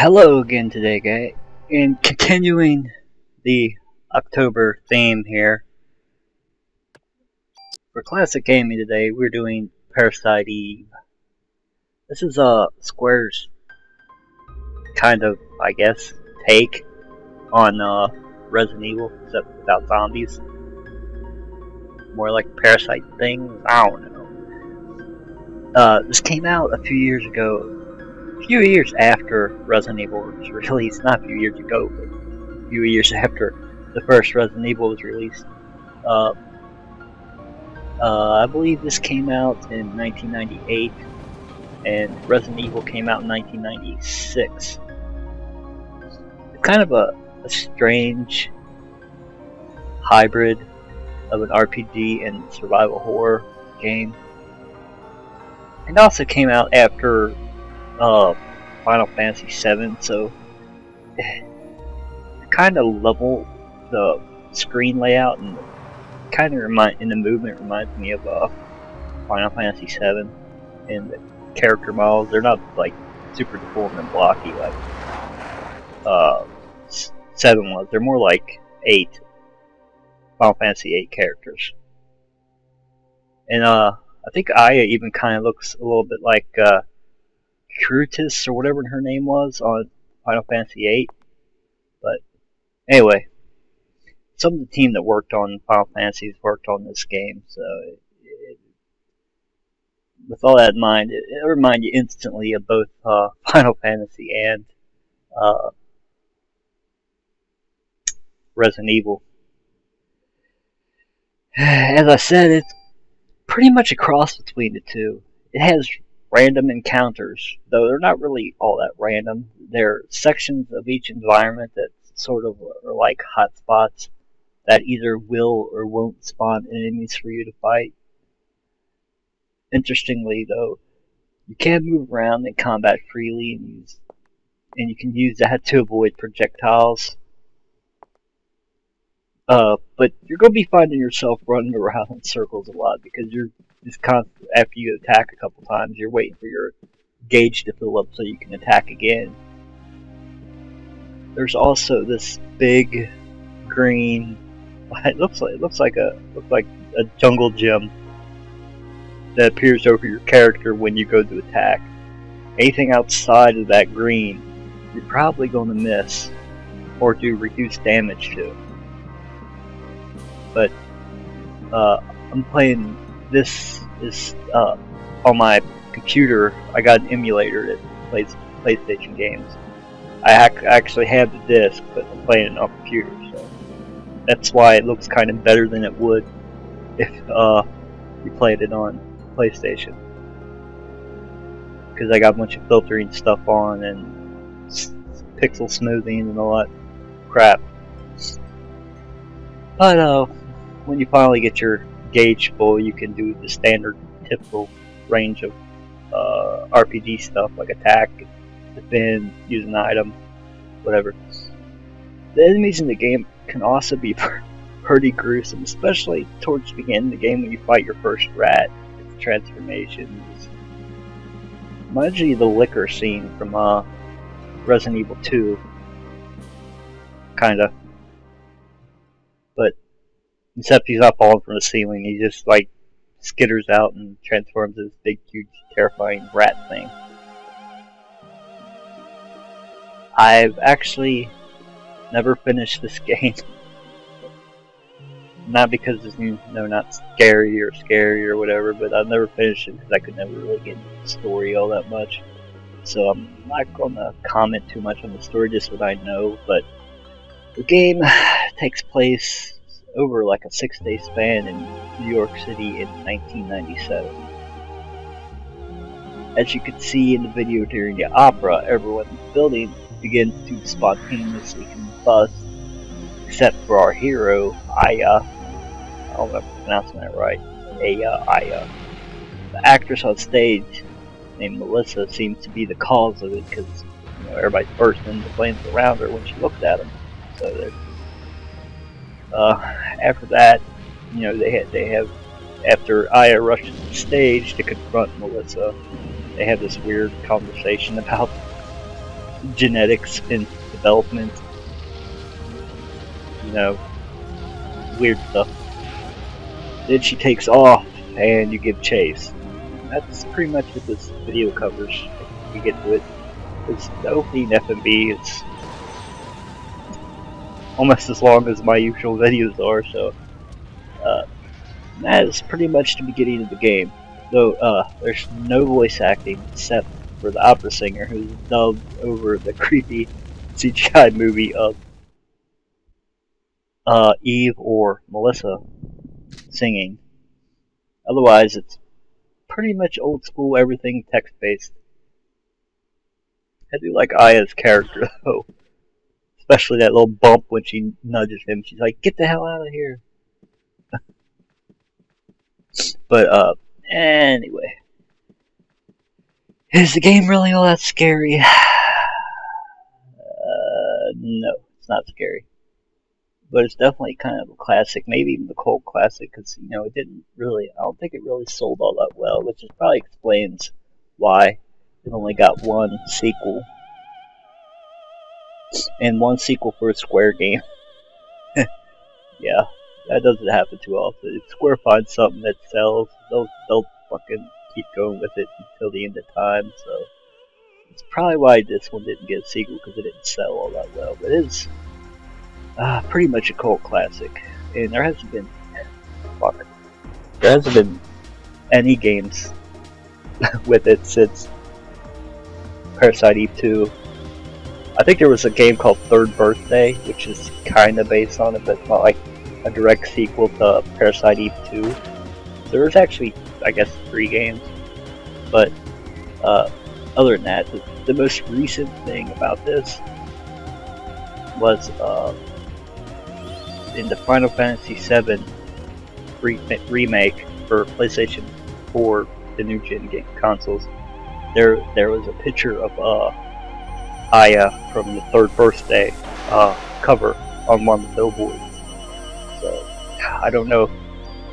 Hello again today, guys. And continuing the October theme here, for classic gaming today, we're doing Parasite Eve. This is Square's kind of, I guess, take on Resident Evil, except without zombies. More like Parasite things. I don't know. This came out a few years ago. A few years after Resident Evil was released, not a few years ago, but a few years after the first Resident Evil was released. I believe this came out in 1998, and Resident Evil came out in 1996. It's kind of a strange hybrid of an RPG and survival horror game. It also came out after Final Fantasy VII, so it kind of leveled the screen layout and kind of in the movement reminds me of Final Fantasy VII, and the character models, they're not like super deformed and blocky like 7 was. They're more like 8 Final Fantasy VIII characters, and I think Aya even kind of looks a little bit like Crutus or whatever her name was on Final Fantasy VIII. But anyway, some of the team that worked on Final Fantasy worked on this game, so with all that in mind, it'll remind you instantly of both Final Fantasy and Resident Evil. As I said, it's pretty much a cross between the two. It has random encounters, though they're not really all that random. They're sections of each environment that sort of are like hotspots that either will or won't spawn enemies for you to fight. Interestingly, though, you can move around in combat freely, and you can use that to avoid projectiles. But you're going to be finding yourself running around in circles a lot because you're just constant. After you attack a couple times, you're waiting for your gauge to fill up so you can attack again. There's also this big green. It looks like a jungle gym that appears over your character when you go to attack. Anything outside of that green, you're probably going to miss or do reduced damage to. But I'm playing this is on my computer. I got an emulator that plays PlayStation games. I actually have the disc, but I'm playing it on computer, so that's why it looks kind of better than it would if you played it on PlayStation. Because I got a bunch of filtering stuff on and pixel smoothing and all that crap. But when you finally get your gauge full, you can do the standard, typical range of RPG stuff like attack, defend, use an item, whatever. The enemies in the game can also be pretty gruesome, especially towards the beginning of the game when you fight your first rat. Its transformations. Reminds you of the liquor scene from Resident Evil 2. Kinda. But except he's not falling from the ceiling, he just like skitters out and transforms into this big, huge, terrifying rat thing. I've actually never finished this game. Not because it's not scary or whatever, but I've never finished it because I could never really get into the story all that much. So I'm not going to comment too much on the story, just what I know. But the game takes place over like a 6-day span in New York City in 1997. As you can see in the video during the opera, everyone in the building begins to spontaneously combust, except for our hero, Aya. I don't know if I'm pronouncing that right. Aya. The actress on stage, named Melissa, seems to be the cause of it because everybody's bursting into flames around her when she looked at them. So after that, they have after Aya rushes the stage to confront Melissa, they have this weird conversation about genetics in development, you know, weird stuff. Then she takes off, and you give chase. That's pretty much what this video covers. If we get to it, it's the opening FMV. It's almost as long as my usual videos are, so that is pretty much the beginning of the game. Though there's no voice acting except for the opera singer who's dubbed over the creepy CGI movie of Eve or Melissa singing. Otherwise, it's pretty much old school, everything text based. I do like Aya's character though, especially that little bump when she nudges him. She's like, "Get the hell out of here!" But anyway, is the game really all that scary? No, it's not scary. But it's definitely kind of a classic, maybe even the cult classic, because, you know, it didn't really, I don't think it really sold all that well, which probably explains why it only got one sequel. And one sequel for a Square game. Yeah, that doesn't happen too often. If Square finds something that sells, they'll fucking keep going with it until the end of time, so it's probably why this one didn't get a sequel, because it didn't sell all that well. But it is pretty much a cult classic, and there hasn't been any games with it since Parasite Eve 2. I think there was a game called Third Birthday, which is kind of based on it, but it's not like a direct sequel to Parasite Eve 2. So there was actually, I guess, 3 games, but other than that, the most recent thing about this was in the Final Fantasy VII remake for PlayStation 4, the new gen game consoles. There was a picture of Aya from the Third Birthday cover on one of the billboards. So I don't know if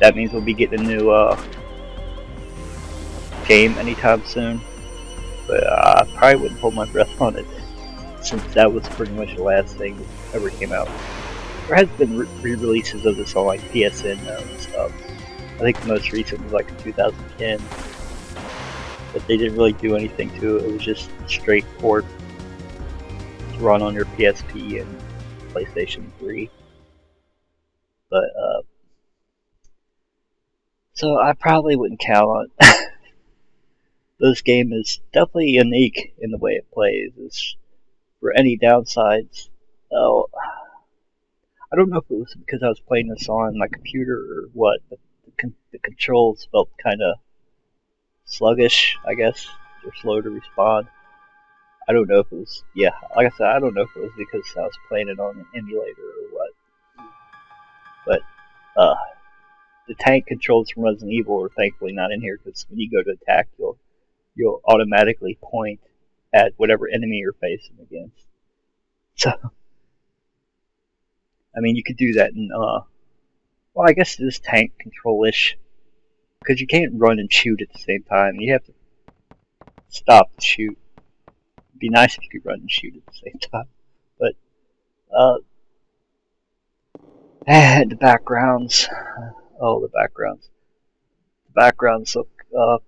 that means we'll be getting a new game anytime soon, but I probably wouldn't hold my breath on it, since that was pretty much the last thing that ever came out. There has been re-releases of this on like PSN and stuff. I think the most recent was like in 2010, but they didn't really do anything to it. It was just straight port to run on your PSP and PlayStation 3. But so I probably wouldn't count on it. This game is definitely unique in the way it plays. It's, for any downsides, oh, I don't know if it was because I was playing this on my computer or what. The controls felt kind of sluggish, I guess. They're slow to respond. I don't know if it was, yeah, like I said, I don't know if it was because I was playing it on an emulator or what. But the tank controls from Resident Evil are thankfully not in here, because when you go to attack, you'll automatically point at whatever enemy you're facing against. So, I mean, you could do that in, well, I guess it is tank control-ish, because you can't run and shoot at the same time. You have to stop and shoot. It'd be nice if you could run and shoot at the same time. But, and the backgrounds. Oh, the backgrounds. The backgrounds look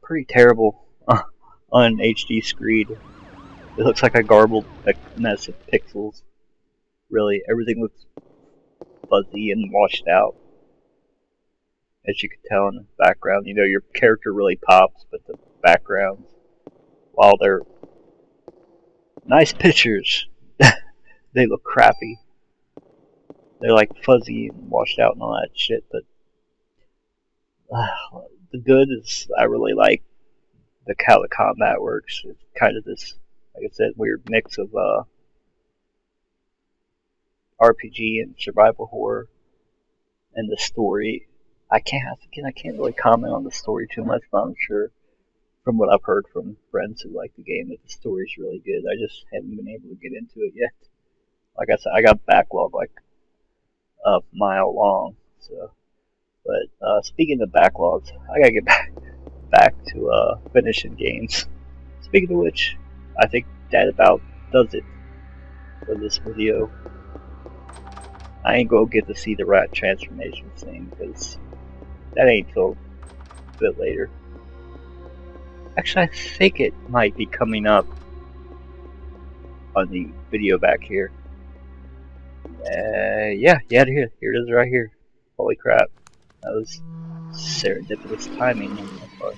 pretty terrible on an HD screen. It looks like a garbled mess of pixels. Really, everything looks fuzzy and washed out. As you can tell in the background, you know, your character really pops, but the backgrounds, while they're nice pictures, they look crappy. They're like fuzzy and washed out and all that shit, but the good is I really like how the combat works. It's kind of this, like I said, weird mix of RPG and survival horror, and the story. I can't really comment on the story too much, but I'm sure from what I've heard from friends who like the game that the story's really good. I just haven't been able to get into it yet. Like I said, I got backlog like a mile long. So, but speaking of backlogs, I gotta get back to finishing games. Speaking of which, I think that about does it for this video. I ain't gonna get to see the rat transformation scene because that ain't till a bit later. Actually, I think it might be coming up on the video back here. Yeah, here it is right here. Holy crap. That was serendipitous timing on my part.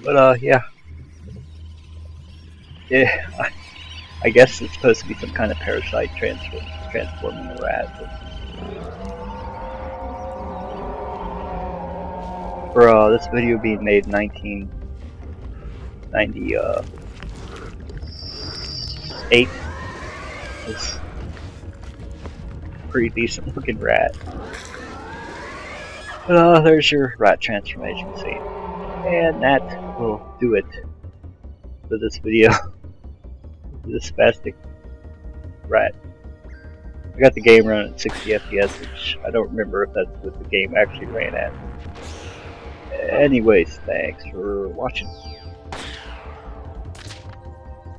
But, yeah. Yeah, I guess it's supposed to be some kind of parasite transforming a rat. For this video being made in 1998, it's a pretty decent looking rat. But there's your rat transformation scene. And that will do it for this video. This spastic rat. I got the game running at 60 FPS, which I don't remember if that's what the game actually ran at. Anyways, thanks for watching.